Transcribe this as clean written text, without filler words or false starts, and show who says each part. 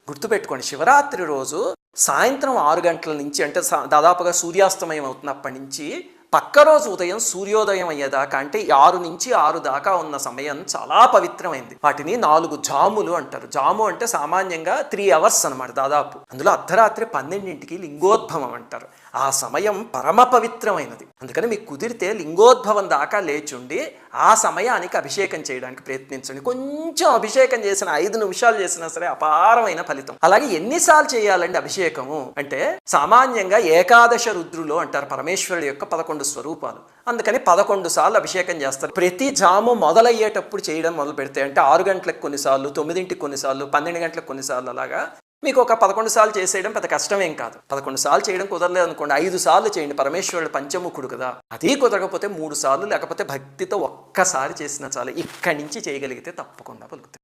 Speaker 1: గుర్తుపెట్టుకోండి, శివరాత్రి రోజు సాయంత్రం 6 గంటల నుంచి, అంటే దాదాపుగా సూర్యాస్తమయం అవుతున్నప్పటి నుంచి పక్క రోజు ఉదయం సూర్యోదయం అయ్యేదాకా, అంటే 6 నుంచి 6 దాకా ఉన్న సమయం చాలా పవిత్రమైంది. వాటిని 4 జాములు అంటారు. జాము అంటే సామాన్యంగా 3 అవర్స్ అనమాట దాదాపు. అందులో అర్ధరాత్రి 12ంటికి లింగోద్భవం అంటారు. ఆ సమయం పరమ పవిత్రమైనది. అందుకని మీకు కుదిరితే లింగోద్భవం దాకా లేచుండి ఆ సమయానికి అభిషేకం చేయడానికి ప్రయత్నించండి. కొంచెం అభిషేకం చేసిన 5 నిమిషాలు చేసినా సరే అపారమైన ఫలితం. అలాగే ఎన్నిసార్లు చేయాలండి అభిషేకము అంటే, సామాన్యంగా ఏకాదశ రుద్రులు అంటారు పరమేశ్వరుడు యొక్క 11 స్వరూపాలు. అందుకని 11 సార్లు అభిషేకం చేస్తారు. ప్రతి జాము మొదలయ్యేటప్పుడు చేయడం మొదలు పెడితే, అంటే 6 గంటలకు కొన్నిసార్లు, 9ంటికి కొన్నిసార్లు, 12 గంటలకు కొన్నిసార్లు, అలాగా మీకు ఒక 11 సార్లు చేసేయడం పెద్ద కష్టమేం కాదు. 11 సార్లు చేయడం కుదరలేదు అనుకోండి, 5 సార్లు చేయండి. పరమేశ్వరుడు పంచముఖుడు కదా, అది కుదరకపోతే 3 సార్లు, లేకపోతే భక్తితో ఒక్కసారి చేసినా చాలు. ఇక్కడి నుంచి చేయగలిగితే తప్పకుండా పలుకుతాయి.